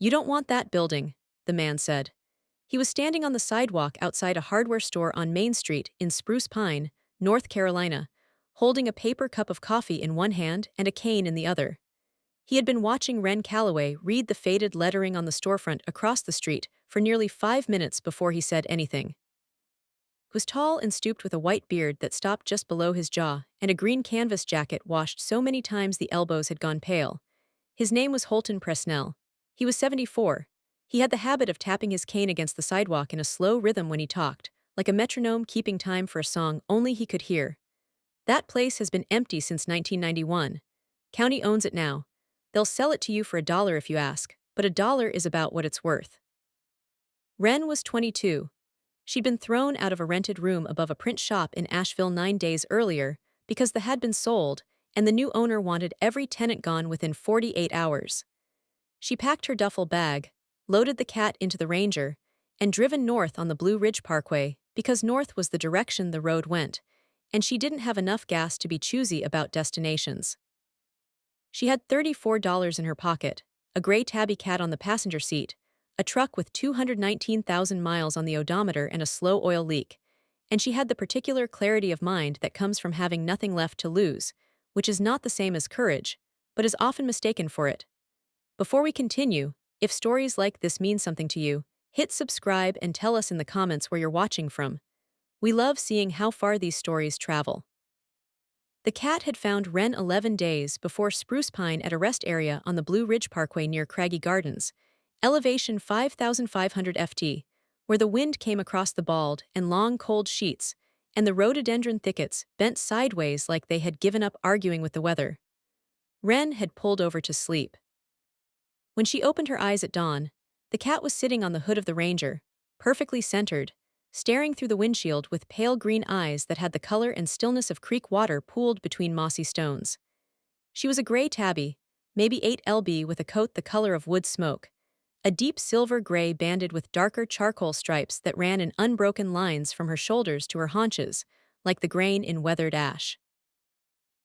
"You don't want that building," the man said. He was standing on the sidewalk outside a hardware store on Main Street in Spruce Pine, North Carolina, holding a paper cup of coffee in one hand and a cane in the other. He had been watching Ren Calloway read the faded lettering on the storefront across the street for nearly 5 minutes before he said anything. He was tall and stooped with a white beard that stopped just below his jaw and a green canvas jacket washed so many times the elbows had gone pale. His name was Holton Presnell. He was 74. He had the habit of tapping his cane against the sidewalk in a slow rhythm when he talked, like a metronome keeping time for a song only he could hear. "That place has been empty since 1991. County owns it now. They'll sell it to you for $1 if you ask, but $1 is about what it's worth." Ren was 22. She'd been thrown out of a rented room above a print shop in Asheville 9 days earlier because the had been sold, and the new owner wanted every tenant gone within 48 hours. She packed her duffel bag, loaded the cat into the Ranger, and driven north on the Blue Ridge Parkway because north was the direction the road went, and she didn't have enough gas to be choosy about destinations. She had $34 in her pocket, a gray tabby cat on the passenger seat, a truck with 219,000 miles on the odometer and a slow oil leak, and she had the particular clarity of mind that comes from having nothing left to lose, which is not the same as courage, but is often mistaken for it. Before we continue, if stories like this mean something to you, hit subscribe and tell us in the comments where you're watching from. We love seeing how far these stories travel. The cat had found Ren 11 days before Spruce Pine at a rest area on the Blue Ridge Parkway near Craggy Gardens, elevation 5,500 ft, where the wind came across the bald and long cold sheets, and the rhododendron thickets bent sideways like they had given up arguing with the weather. Ren had pulled over to sleep. When she opened her eyes at dawn, the cat was sitting on the hood of the Ranger, perfectly centered, staring through the windshield with pale green eyes that had the color and stillness of creek water pooled between mossy stones. She was a gray tabby, maybe 8 lb with a coat the color of wood smoke, a deep silver gray banded with darker charcoal stripes that ran in unbroken lines from her shoulders to her haunches, like the grain in weathered ash.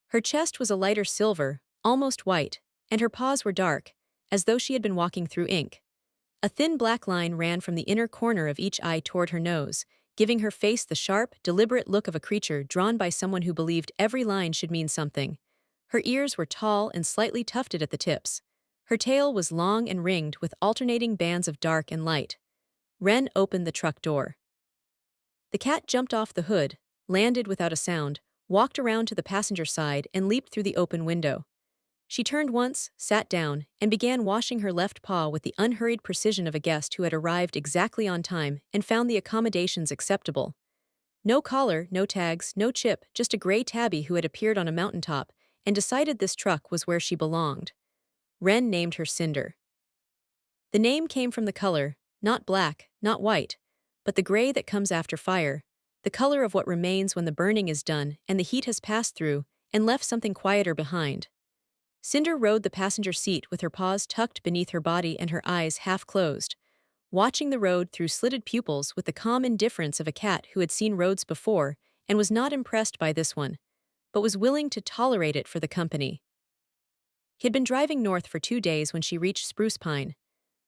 Her chest was a lighter silver, almost white, and her paws were dark, as though she had been walking through ink. A thin black line ran from the inner corner of each eye toward her nose, giving her face the sharp, deliberate look of a creature drawn by someone who believed every line should mean something. Her ears were tall and slightly tufted at the tips. Her tail was long and ringed with alternating bands of dark and light. Ren opened the truck door. The cat jumped off the hood, landed without a sound, walked around to the passenger side and leaped through the open window. She turned once, sat down, and began washing her left paw with the unhurried precision of a guest who had arrived exactly on time and found the accommodations acceptable. No collar, no tags, no chip, just a gray tabby who had appeared on a mountaintop and decided this truck was where she belonged. Ren named her Cinder. The name came from the color, not black, not white, but the gray that comes after fire, the color of what remains when the burning is done and the heat has passed through and left something quieter behind. Cinder rode the passenger seat with her paws tucked beneath her body and her eyes half closed, watching the road through slitted pupils with the calm indifference of a cat who had seen roads before and was not impressed by this one, but was willing to tolerate it for the company. He had been driving north for 2 days when she reached Spruce Pine.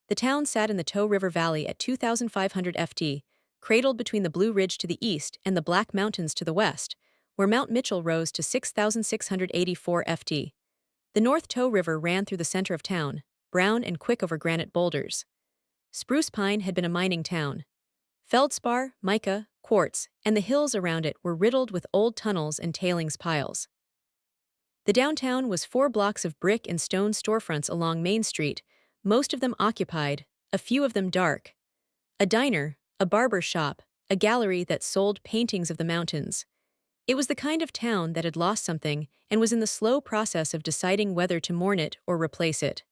The town sat in the Tow River Valley at 2,500 ft, cradled between the Blue Ridge to the east and the Black Mountains to the west, where Mount Mitchell rose to 6,684 ft. The North Tow River ran through the center of town, brown and quick over granite boulders. Spruce Pine had been a mining town. Feldspar, mica, quartz, and the hills around it were riddled with old tunnels and tailings piles. The downtown was 4 blocks of brick and stone storefronts along Main Street, most of them occupied, a few of them dark. A diner, a barber shop, a gallery that sold paintings of the mountains. It was the kind of town that had lost something and was in the slow process of deciding whether to mourn it or replace it.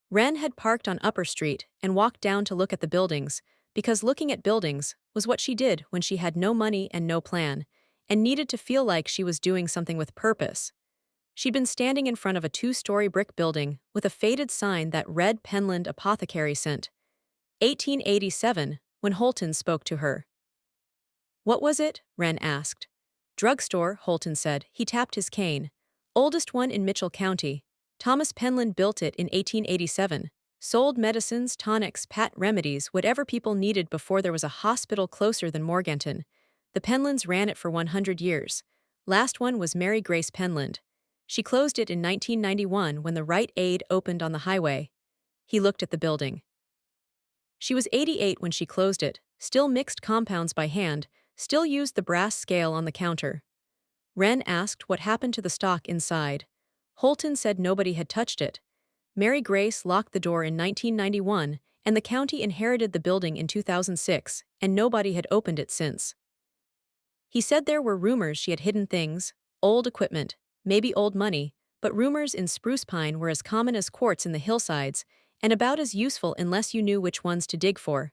Ren had parked on Upper Street and walked down to look at the buildings, because looking at buildings was what she did when she had no money and no plan, and needed to feel like she was doing something with purpose. She'd been standing in front of a 2-story brick building with a faded sign that read Penland Apothecary Scent. 1887, when Holton spoke to her. "What was it?" Ren asked. "Drugstore," Holton said. He tapped his cane. "Oldest one in Mitchell County. Thomas Penland built it in 1887. Sold medicines, tonics, pat remedies, whatever people needed before there was a hospital closer than Morganton. The Penlands ran it for 100 years. Last one was Mary Grace Penland. She closed it in 1991 when the Rite Aid opened on the highway. He looked at the building. She was 88 when she closed it, still mixed compounds by hand, still used the brass scale on the counter. Wren asked what happened to the stock inside. Holton said nobody had touched it. Mary Grace locked the door in 1991, and the county inherited the building in 2006, and nobody had opened it since. He said there were rumors she had hidden things, old equipment, maybe old money, but rumors in spruce pine were as common as quartz in the hillsides, and about as useful unless you knew which ones to dig for.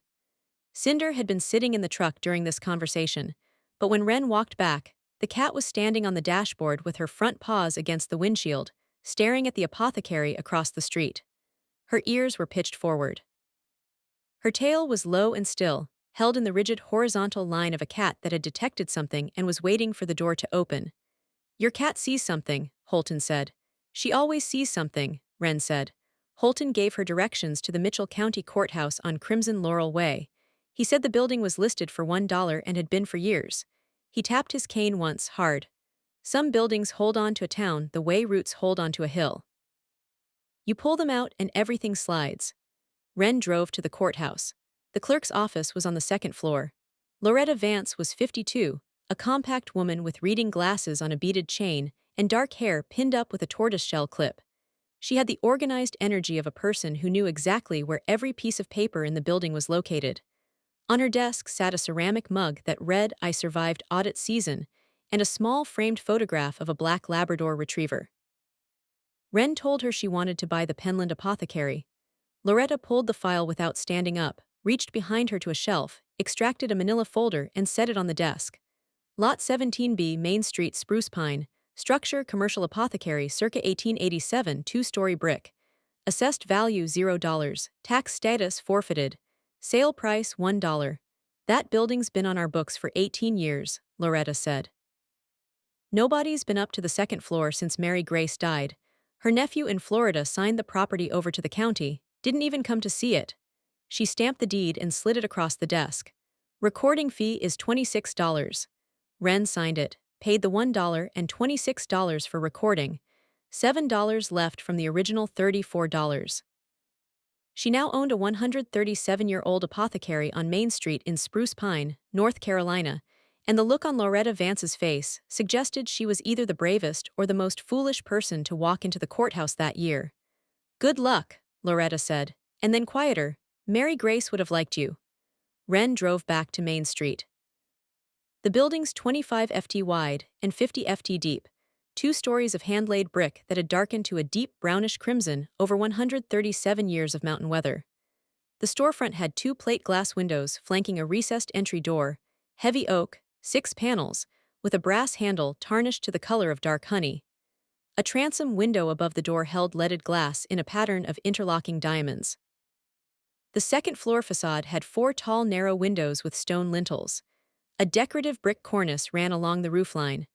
Cinder had been sitting in the truck during this conversation, but when Wren walked back, the cat was standing on the dashboard with her front paws against the windshield, staring at the apothecary across the street. Her ears were pitched forward. Her tail was low and still, held in the rigid horizontal line of a cat that had detected something and was waiting for the door to open. "Your cat sees something," Holton said. "She always sees something," Wren said. Holton gave her directions to the Mitchell County Courthouse on Crimson Laurel Way. He said the building was listed for $1 and had been for years. He tapped his cane once, hard. Some buildings hold on to a town the way roots hold on to a hill. You pull them out and everything slides. Wren drove to the courthouse. The clerk's office was on the second floor. Loretta Vance was 52, a compact woman with reading glasses on a beaded chain and dark hair pinned up with a tortoiseshell clip. She had the organized energy of a person who knew exactly where every piece of paper in the building was located. On her desk sat a ceramic mug that read "I survived audit season" and a small framed photograph of a black Labrador retriever. Wren told her she wanted to buy the Penland Apothecary. Loretta pulled the file without standing up, reached behind her to a shelf, extracted a manila folder and set it on the desk. Lot 17B, Main Street, Spruce Pine. Structure, commercial apothecary, circa 1887, two-story brick. Assessed value $0. Tax status forfeited. Sale price $1. That building's been on our books for 18 years, Loretta said. Nobody's been up to the second floor since Mary Grace died. Her nephew in Florida signed the property over to the county, didn't even come to see it. She stamped the deed and slid it across the desk. Recording fee is $26. Wren signed it, paid the $1 and $26 for recording, $7 left from the original $34. She now owned a 137-year-old apothecary on Main Street in Spruce Pine, North Carolina, and the look on Loretta Vance's face suggested she was either the bravest or the most foolish person to walk into the courthouse that year. "Good luck," Loretta said, and then quieter, "Mary Grace would have liked you." Wren drove back to Main Street. The building's 25 ft wide and 50 ft deep, 2 stories of hand-laid brick that had darkened to a deep brownish crimson over 137 years of mountain weather. The storefront had 2 plate glass windows flanking a recessed entry door, heavy oak, 6 panels, with a brass handle tarnished to the color of dark honey. A transom window above the door held leaded glass in a pattern of interlocking diamonds. The second floor facade had 4 tall narrow windows with stone lintels. A decorative brick cornice ran along the roofline.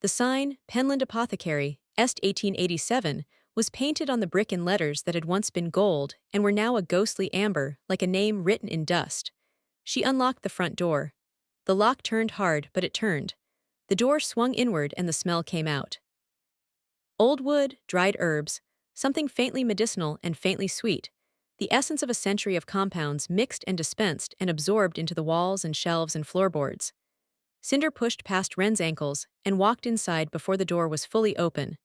The sign, Penland Apothecary, Est 1887, was painted on the brick in letters that had once been gold and were now a ghostly amber, like a name written in dust. She unlocked the front door. The lock turned hard, but it turned. The door swung inward and the smell came out. Old wood, dried herbs, something faintly medicinal and faintly sweet, the essence of a century of compounds mixed and dispensed and absorbed into the walls and shelves and floorboards. Cinder pushed past Wren's ankles and walked inside before the door was fully open.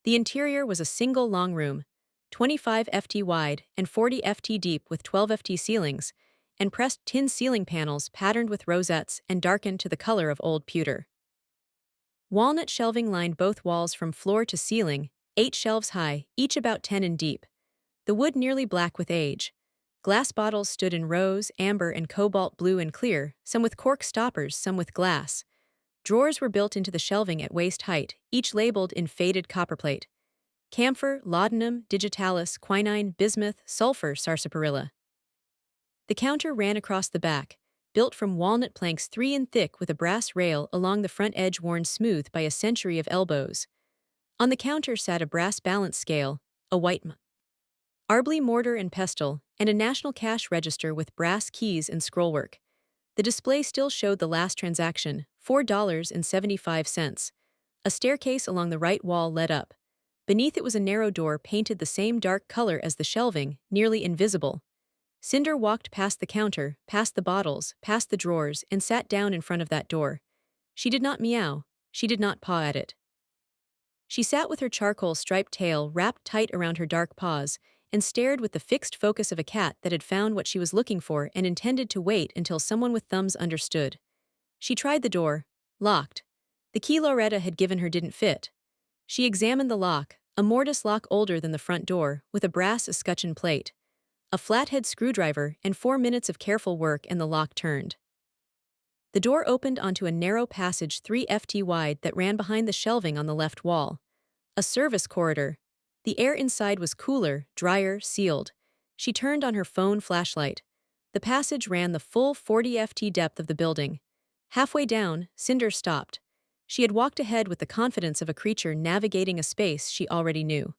The interior was a single long room, 25 ft wide and 40 ft deep with 12 ft ceilings, and pressed tin ceiling panels patterned with rosettes and darkened to the color of old pewter. Walnut shelving lined both walls from floor to ceiling, 8 shelves high, each about 10 in deep. The wood nearly black with age. Glass bottles stood in rose, amber, and cobalt blue and clear, some with cork stoppers, some with glass. Drawers were built into the shelving at waist height, each labeled in faded copperplate. Camphor, laudanum, digitalis, quinine, bismuth, sulfur, sarsaparilla. The counter ran across the back, built from walnut planks 3 in thick with a brass rail along the front edge worn smooth by a century of elbows. On the counter sat a brass balance scale, a white Arbely mortar and pestle, and a national cash register with brass keys and scrollwork. The display still showed the last transaction, $4.75. A staircase along the right wall led up. Beneath it was a narrow door painted the same dark color as the shelving, nearly invisible. Cinder walked past the counter, past the bottles, past the drawers, and sat down in front of that door. She did not meow. She did not paw at it. She sat with her charcoal-striped tail wrapped tight around her dark paws and stared with the fixed focus of a cat that had found what she was looking for and intended to wait until someone with thumbs understood. She tried the door. Locked. The key Loretta had given her didn't fit. She examined the lock, a mortise lock older than the front door, with a brass escutcheon plate. A flathead screwdriver and 4 minutes of careful work and the lock turned. The door opened onto a narrow passage 3 ft wide that ran behind the shelving on the left wall. A service corridor. The air inside was cooler, drier, sealed. She turned on her phone flashlight. The passage ran the full 40 ft depth of the building. Halfway down, Cinder stopped. She had walked ahead with the confidence of a creature navigating a space she already knew.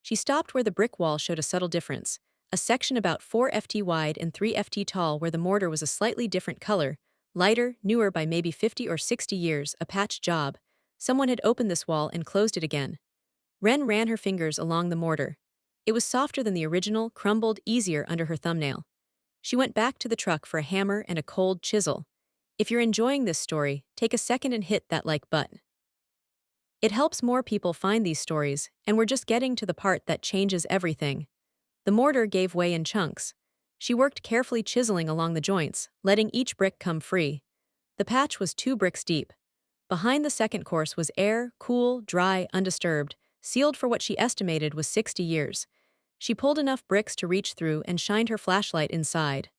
She stopped where the brick wall showed a subtle difference, a section about 4 ft wide and 3 ft tall where the mortar was a slightly different color, lighter, newer by maybe 50 or 60 years, a patched job. Someone had opened this wall and closed it again. Wren ran her fingers along the mortar. It was softer than the original, crumbled, easier under her thumbnail. She went back to the truck for a hammer and a cold chisel. If you're enjoying this story, take a second and hit that like button. It helps more people find these stories, and we're just getting to the part that changes everything. The mortar gave way in chunks. She worked carefully chiseling along the joints, letting each brick come free. The patch was 2 bricks deep. Behind the second course was air, cool, dry, undisturbed, sealed for what she estimated was 60 years. She pulled enough bricks to reach through and shined her flashlight inside.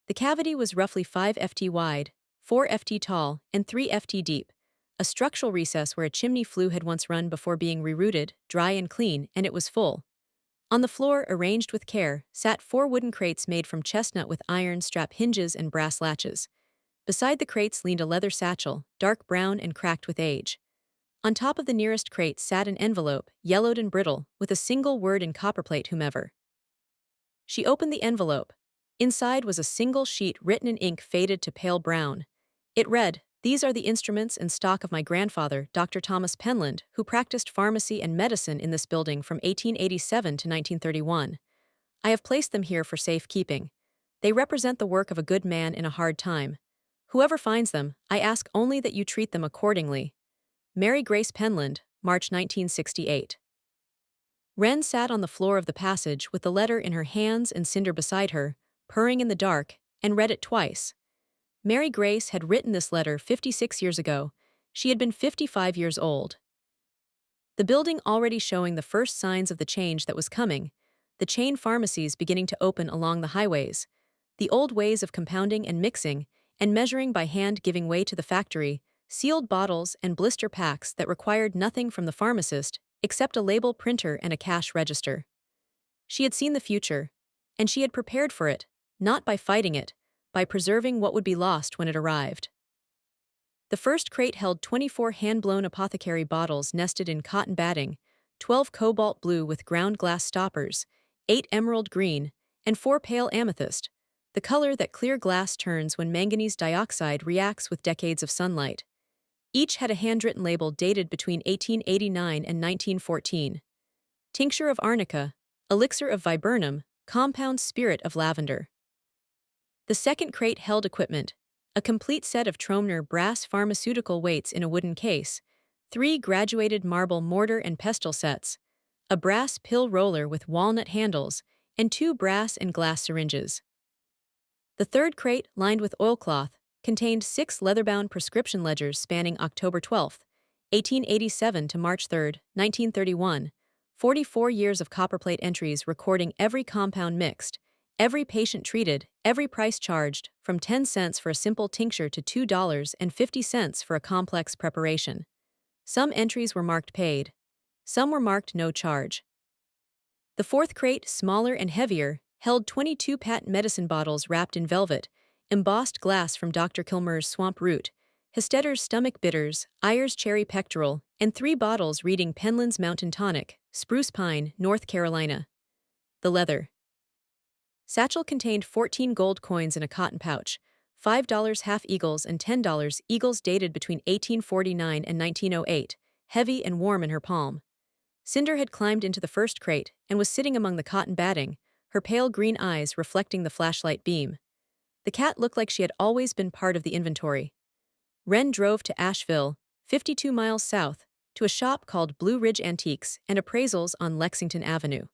The cavity was roughly 5 ft wide, 4 ft tall, and 3 ft deep. A structural recess where a chimney flue had once run before being rerouted, dry and clean, and it was full. On the floor, arranged with care, sat 4 wooden crates made from chestnut with iron strap hinges and brass latches. Beside the crates leaned a leather satchel, dark brown and cracked with age. On top of the nearest crate sat an envelope, yellowed and brittle, with a single word in copperplate, whomever. She opened the envelope. Inside was a single sheet written in ink faded to pale brown. It read, "These are the instruments and stock of my grandfather, Dr. Thomas Penland, who practiced pharmacy and medicine in this building from 1887 to 1931. I have placed them here for safekeeping. They represent the work of a good man in a hard time. Whoever finds them, I ask only that you treat them accordingly. Mary Grace Penland, March 1968." Wren sat on the floor of the passage with the letter in her hands and Cinder beside her, purring in the dark, and read it twice. Mary Grace had written this letter 56 years ago. She had been 55 years old. The building already showing the first signs of the change that was coming, the chain pharmacies beginning to open along the highways, the old ways of compounding and mixing and measuring by hand giving way to the factory, sealed bottles and blister packs that required nothing from the pharmacist except a label printer and a cash register. She had seen the future, and she had prepared for it, not by fighting it, by preserving what would be lost when it arrived. The first crate held 24 hand-blown Apothecary bottles nested in cotton batting, 12 cobalt blue with ground glass stoppers, 8 emerald green, and 4 pale amethyst, the color that clear glass turns when manganese dioxide reacts with decades of sunlight. Each had a handwritten label dated between 1889 and 1914. Tincture of arnica, elixir of viburnum, compound spirit of lavender. The second crate held equipment, a complete set of Tromner brass pharmaceutical weights in a wooden case, 3 graduated marble mortar and pestle sets, a brass pill roller with walnut handles, and 2 brass and glass syringes. The third crate, lined with oilcloth, contained 6 leather-bound prescription ledgers spanning October 12, 1887 to March 3, 1931, 44 years of copperplate entries recording every compound mixed, every patient treated, every price charged, from 10 cents for a simple tincture to $2.50 for a complex preparation. Some entries were marked paid. Some were marked no charge. The fourth crate, smaller and heavier, held 22 patent medicine bottles wrapped in velvet, embossed glass from Dr. Kilmer's swamp root, Hestetter's stomach bitters, Ayer's cherry pectoral, and 3 bottles reading Penland's Mountain Tonic, Spruce Pine, North Carolina. The leather satchel contained 14 gold coins in a cotton pouch, $5 half eagles and $10 eagles dated between 1849 and 1908, heavy and warm in her palm. Cinder had climbed into the first crate and was sitting among the cotton batting, her pale green eyes reflecting the flashlight beam. The cat looked like she had always been part of the inventory. Wren drove to Asheville, 52 miles south, to a shop called Blue Ridge Antiques and Appraisals on Lexington Avenue.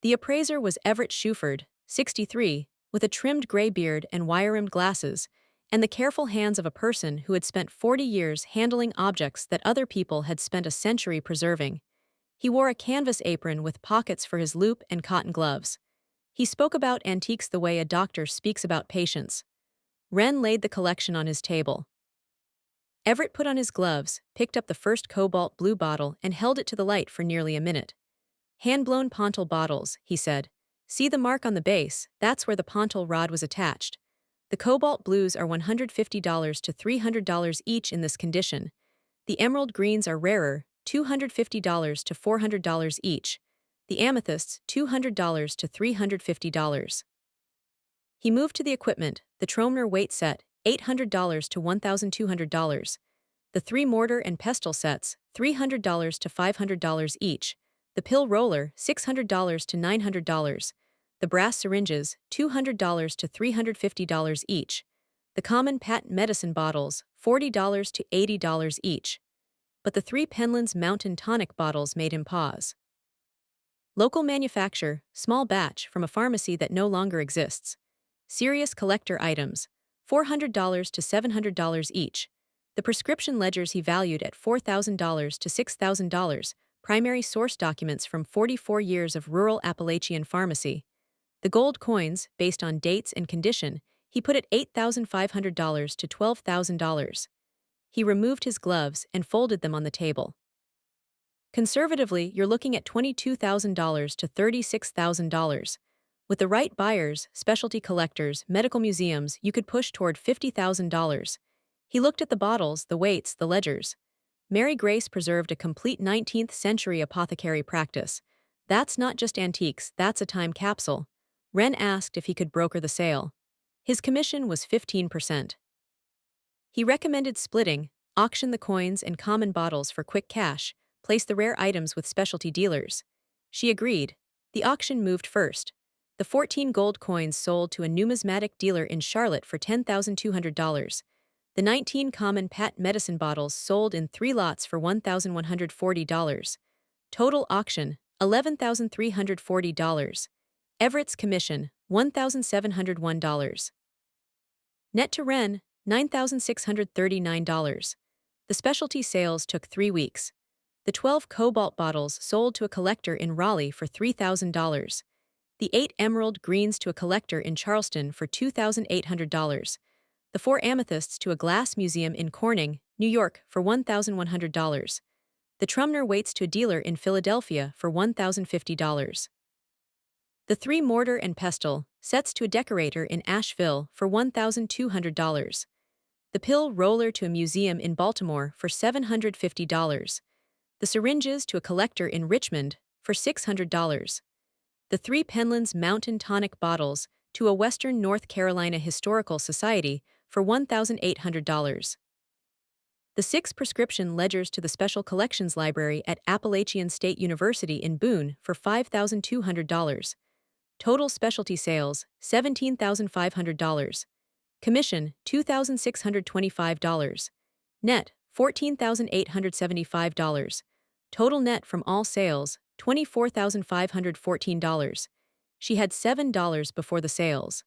The appraiser was Everett Shuford, 63, with a trimmed gray beard and wire-rimmed glasses, and the careful hands of a person who had spent 40 years handling objects that other people had spent a century preserving. He wore a canvas apron with pockets for his loupe and cotton gloves. He spoke about antiques the way a doctor speaks about patients. Wren laid the collection on his table. Everett put on his gloves, picked up the first cobalt blue bottle and held it to the light for nearly a minute. Hand-blown Pontal bottles, he said. See the mark on the base, that's where the Pontal rod was attached. The cobalt blues are $150 to $300 each in this condition. The emerald greens are rarer, $250 to $400 each. The amethysts, $200 to $350. He moved to the equipment, the Tromner weight set, $800 to $1,200. The 3 mortar and pestle sets, $300 to $500 each. The pill roller, $600 to $900. The brass syringes, $200 to $350 each. The common patent medicine bottles, $40 to $80 each. But the 3 Penland's Mountain Tonic bottles made him pause. Local manufacture, small batch from a pharmacy that no longer exists. Serious collector items, $400 to $700 each. The prescription ledgers he valued at $4,000 to $6,000, primary source documents from 44 years of rural Appalachian pharmacy. The gold coins, based on dates and condition, he put at $8,500 to $12,000. He removed his gloves and folded them on the table. Conservatively, you're looking at $22,000 to $36,000. With the right buyers, specialty collectors, medical museums, you could push toward $50,000. He looked at the bottles, the weights, the ledgers. Mary Grace preserved a complete 19th century apothecary practice. That's not just antiques, that's a time capsule. Wren asked if he could broker the sale. His commission was 15%. He recommended splitting, auction the coins and common bottles for quick cash, place the rare items with specialty dealers. She agreed. The auction moved first. The 14 gold coins sold to a numismatic dealer in Charlotte for $10,200. The 19 common patent medicine bottles sold in 3 lots for $1,140. Total auction, $11,340. Everett's commission, $1,701. Net to Wren, $9,639. The specialty sales took 3 weeks. The 12 cobalt bottles sold to a collector in Raleigh for $3,000. The 8 emerald greens to a collector in Charleston for $2,800. The 4 amethysts to a glass museum in Corning, New York for $1,100. The Trumner weights to a dealer in Philadelphia for $1,050. The 3 mortar and pestle sets to a decorator in Asheville for $1,200. The pill roller to a museum in Baltimore for $750. The syringes to a collector in Richmond for $600. The 3 Penland's Mountain Tonic bottles to a Western North Carolina Historical Society for $1,800. The 6 prescription ledgers to the Special Collections Library at Appalachian State University in Boone for $5,200. Total specialty sales, $17,500. Commission, $2,625. Net, $14,875. Total net from all sales, $24,514. She had $7 before the sales.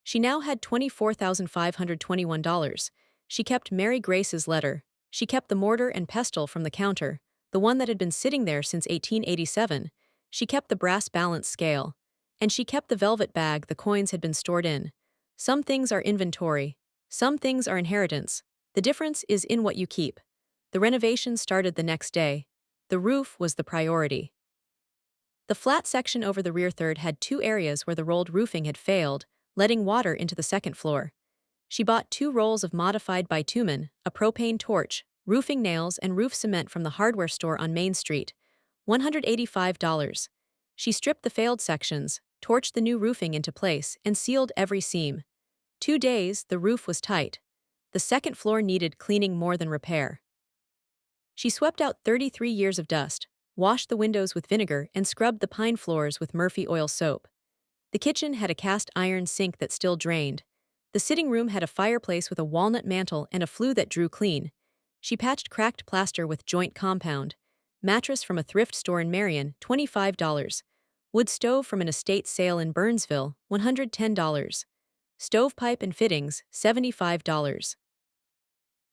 She now had $24,521. She kept Mary Grace's letter. She kept the mortar and pestle from the counter, the one that had been sitting there since 1887. She kept the brass balance scale. And she kept the velvet bag the coins had been stored in. Some things are inventory. Some things are inheritance. The difference is in what you keep. The renovation started the next day. The roof was the priority. The flat section over the rear third had 2 areas where the rolled roofing had failed, letting water into the second floor. She bought 2 rolls of modified bitumen, a propane torch, roofing nails and roof cement from the hardware store on Main Street. $185. She stripped the failed sections, torched the new roofing into place, and sealed every seam. 2 days, the roof was tight. The second floor needed cleaning more than repair. She swept out 33 years of dust, washed the windows with vinegar, and scrubbed the pine floors with Murphy oil soap. The kitchen had a cast iron sink that still drained. The sitting room had a fireplace with a walnut mantel and a flue that drew clean. She patched cracked plaster with joint compound. Mattress from a thrift store in Marion, $25. Wood stove from an estate sale in Burnsville, $110. Stovepipe and fittings, $75.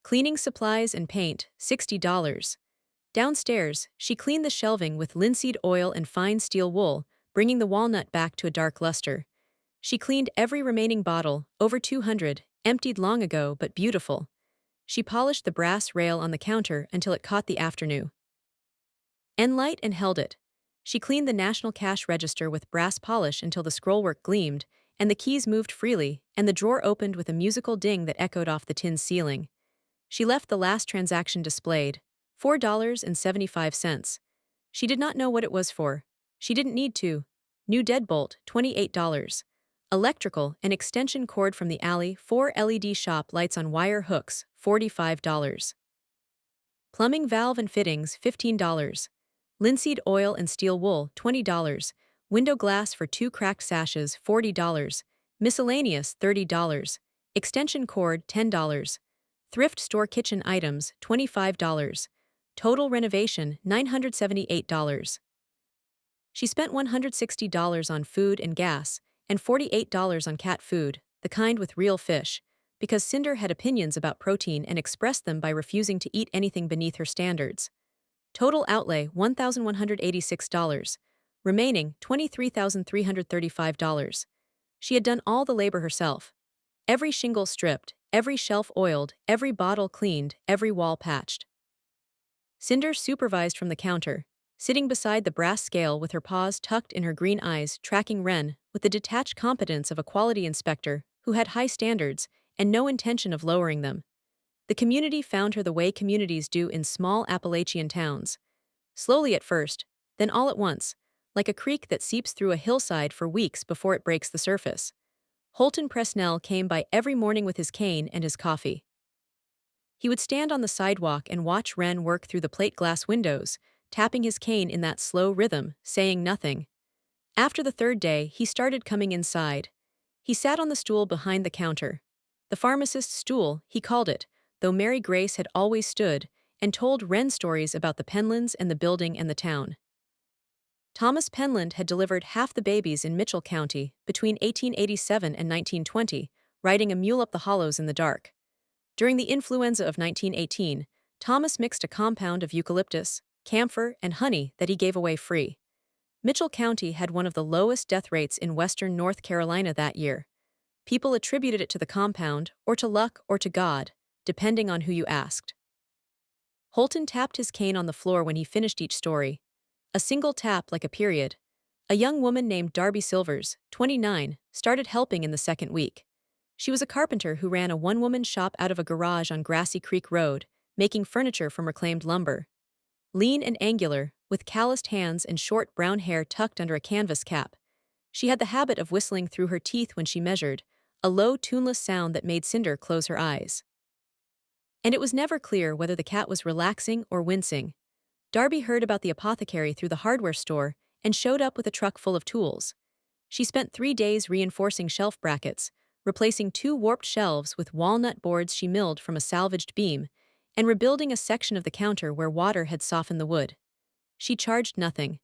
Cleaning supplies and paint, $60. Downstairs, she cleaned the shelving with linseed oil and fine steel wool, bringing the walnut back to a dark luster. She cleaned every remaining bottle, over 200, emptied long ago but beautiful. She polished the brass rail on the counter until it caught the afternoon light and held it. She cleaned the National Cash Register with brass polish until the scrollwork gleamed, and the keys moved freely, and the drawer opened with a musical ding that echoed off the tin ceiling. She left the last transaction displayed, $4.75. She did not know what it was for. She didn't need to. New deadbolt, $28. Electrical, an extension cord from the alley, 4 LED shop lights on wire hooks, $45. Plumbing valve and fittings, $15. Linseed oil and steel wool, $20. Window glass for 2 cracked sashes, $40. Miscellaneous, $30. Extension cord, $10. Thrift store kitchen items, $25. Total renovation, $978. She spent $160 on food and gas, and $48 on cat food, the kind with real fish, because Cinder had opinions about protein and expressed them by refusing to eat anything beneath her standards. Total outlay, $1,186. Remaining, $23,335. She had done all the labor herself. Every shingle stripped, every shelf oiled, every bottle cleaned, every wall patched. Cinder supervised from the counter, sitting beside the brass scale with her paws tucked in her green eyes, tracking Wren with the detached competence of a quality inspector who had high standards and no intention of lowering them. The community found her the way communities do in small Appalachian towns. Slowly at first, then all at once, like a creek that seeps through a hillside for weeks before it breaks the surface. Holton Presnell came by every morning with his cane and his coffee. He would stand on the sidewalk and watch Wren work through the plate glass windows, tapping his cane in that slow rhythm, saying nothing. After the third day, he started coming inside. He sat on the stool behind the counter. The pharmacist's stool, he called it, though Mary Grace had always stood, and told Wren stories about the Penlands and the building and the town. Thomas Penland had delivered half the babies in Mitchell County between 1887 and 1920, riding a mule up the hollows in the dark. During the influenza of 1918, Thomas mixed a compound of eucalyptus, camphor, and honey that he gave away free. Mitchell County had one of the lowest death rates in western North Carolina that year. People attributed it to the compound, or to luck, or to God, depending on who you asked. Holton tapped his cane on the floor when he finished each story. A single tap like a period. A young woman named Darby Silvers, 29, started helping in the second week. She was a carpenter who ran a one-woman shop out of a garage on Grassy Creek Road, making furniture from reclaimed lumber. Lean and angular, with calloused hands and short brown hair tucked under a canvas cap. She had the habit of whistling through her teeth when she measured, a low, tuneless sound that made Cinder close her eyes. And it was never clear whether the cat was relaxing or wincing. Darby heard about the apothecary through the hardware store and showed up with a truck full of tools. She spent 3 days reinforcing shelf brackets, replacing 2 warped shelves with walnut boards she milled from a salvaged beam, and rebuilding a section of the counter where water had softened the wood. She charged nothing.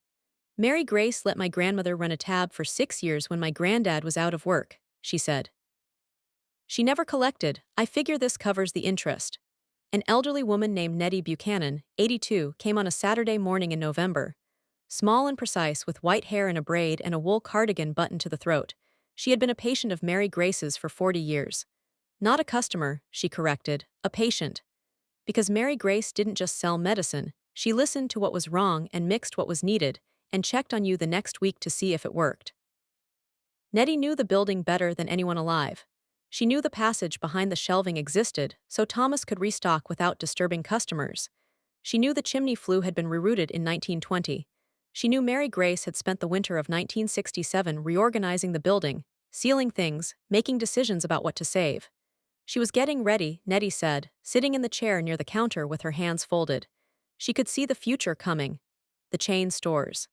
Mary Grace let my grandmother run a tab for 6 years when my granddad was out of work, she said. She never collected. I figure this covers the interest. An elderly woman named Nettie Buchanan, 82, came on a Saturday morning in November. Small and precise, with white hair in a braid and a wool cardigan buttoned to the throat. She had been a patient of Mary Grace's for 40 years. Not a customer, she corrected, a patient. Because Mary Grace didn't just sell medicine, she listened to what was wrong and mixed what was needed, and checked on you the next week to see if it worked. Nettie knew the building better than anyone alive. She knew the passage behind the shelving existed, so Thomas could restock without disturbing customers. She knew the chimney flue had been rerouted in 1920. She knew Mary Grace had spent the winter of 1967 reorganizing the building, sealing things, making decisions about what to save. She was getting ready, Nettie said, sitting in the chair near the counter with her hands folded. She could see the future coming. The chain stores.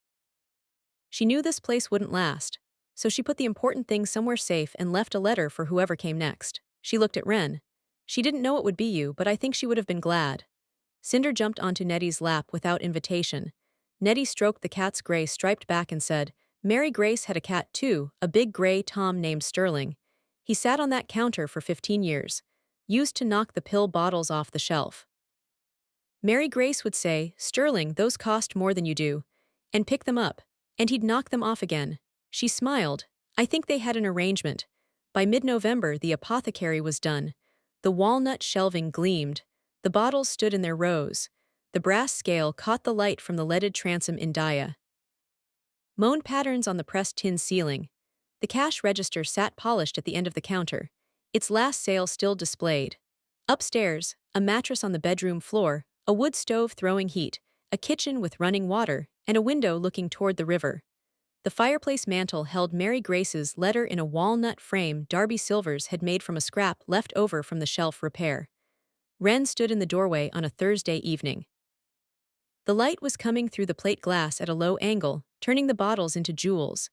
She knew this place wouldn't last, so she put the important things somewhere safe and left a letter for whoever came next. She looked at Wren. She didn't know it would be you, but I think she would have been glad. Cinder jumped onto Nettie's lap without invitation. Nettie stroked the cat's gray striped back and said, Mary Grace had a cat too, a big gray Tom named Sterling. He sat on that counter for 15 years. Used to knock the pill bottles off the shelf. Mary Grace would say, Sterling, those cost more than you do. And pick them up. And he'd knock them off again. She smiled. I think they had an arrangement. By mid-November, the apothecary was done. The walnut shelving gleamed. The bottles stood in their rows. The brass scale caught the light from the leaded transom in dia. Moan patterns on the pressed tin ceiling. The cash register sat polished at the end of the counter. Its last sale still displayed. Upstairs, a mattress on the bedroom floor, a wood stove throwing heat, a kitchen with running water, and a window looking toward the river. The fireplace mantel held Mary Grace's letter in a walnut frame Darby Silvers had made from a scrap left over from the shelf repair. Wren stood in the doorway on a Thursday evening. The light was coming through the plate glass at a low angle, turning the bottles into jewels.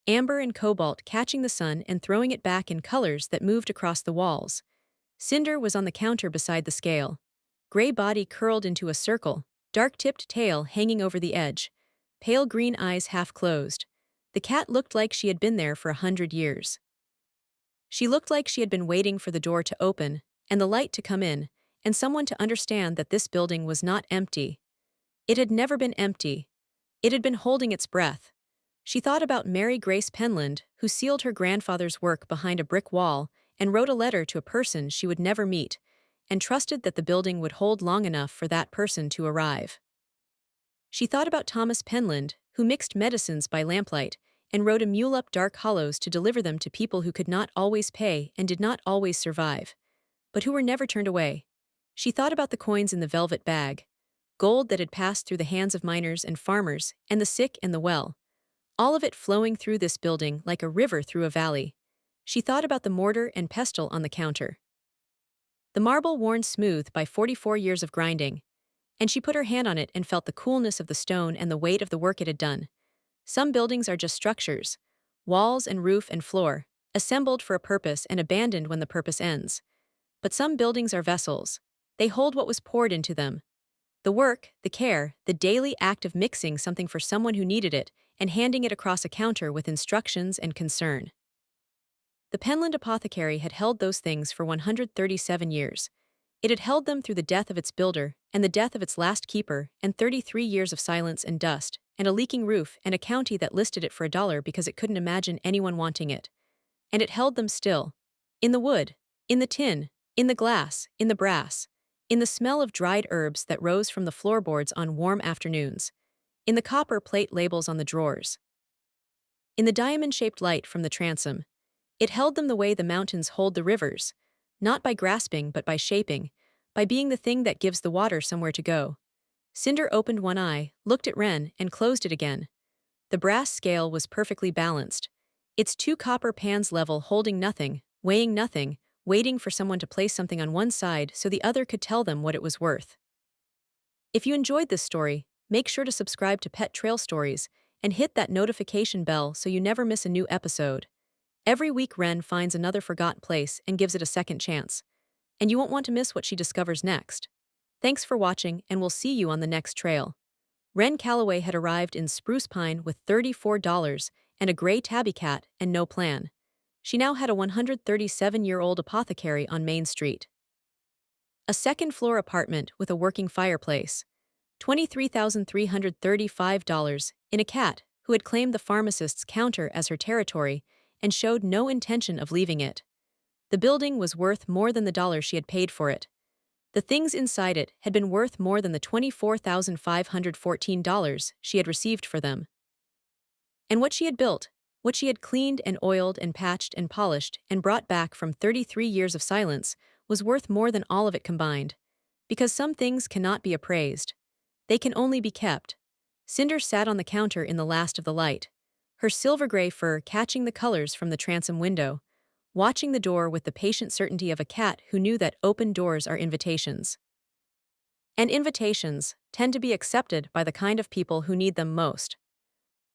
Amber and cobalt catching the sun and throwing it back in colors that moved across the walls. Cinder was on the counter beside the scale. Gray body curled into a circle, dark-tipped tail hanging over the edge. Pale green eyes half closed. The cat looked like she had been there for 100 years. She looked like she had been waiting for the door to open, and the light to come in, and someone to understand that this building was not empty. It had never been empty. It had been holding its breath. She thought about Mary Grace Penland, who sealed her grandfather's work behind a brick wall and wrote a letter to a person she would never meet, and trusted that the building would hold long enough for that person to arrive. She thought about Thomas Penland, who mixed medicines by lamplight and rode a mule up dark hollows to deliver them to people who could not always pay and did not always survive, but who were never turned away. She thought about the coins in the velvet bag, gold that had passed through the hands of miners and farmers and the sick and the well, all of it flowing through this building like a river through a valley. She thought about the mortar and pestle on the counter. The marble worn smooth by 44 years of grinding, and she put her hand on it and felt the coolness of the stone and the weight of the work it had done. Some buildings are just structures, walls and roof and floor, assembled for a purpose and abandoned when the purpose ends. But some buildings are vessels. They hold what was poured into them. The work, the care, the daily act of mixing something for someone who needed it and handing it across a counter with instructions and concern. The Penland Apothecary had held those things for 137 years. It had held them through the death of its builder and the death of its last keeper and 33 years of silence and dust and a leaking roof and a county that listed it for $1 because it couldn't imagine anyone wanting it. And it held them still. In the wood, in the tin, in the glass, in the brass, in the smell of dried herbs that rose from the floorboards on warm afternoons, in the copper plate labels on the drawers, in the diamond-shaped light from the transom. It held them the way the mountains hold the rivers, not by grasping but by shaping, by being the thing that gives the water somewhere to go. Cinder opened one eye, looked at Wren, and closed it again. The brass scale was perfectly balanced. Its two copper pans level, holding nothing, weighing nothing, waiting for someone to place something on one side so the other could tell them what it was worth. If you enjoyed this story, make sure to subscribe to Pet Trail Stories and hit that notification bell so you never miss a new episode. Every week Wren finds another forgotten place and gives it a second chance, and you won't want to miss what she discovers next. Thanks for watching, and we'll see you on the next trail. Wren Calloway had arrived in Spruce Pine with $34 and a gray tabby cat and no plan. She now had a 137-year-old apothecary on Main Street. A second-floor apartment with a working fireplace. $23,335 in a cat who had claimed the pharmacist's counter as her territory and showed no intention of leaving it. The building was worth more than the dollar she had paid for it. The things inside it had been worth more than the $24,514 she had received for them. And what she had built, what she had cleaned and oiled and patched and polished and brought back from 33 years of silence, was worth more than all of it combined. Because some things cannot be appraised. They can only be kept. Cinder sat on the counter in the last of the light, her silver-gray fur catching the colors from the transom window, watching the door with the patient certainty of a cat who knew that open doors are invitations. And invitations tend to be accepted by the kind of people who need them most.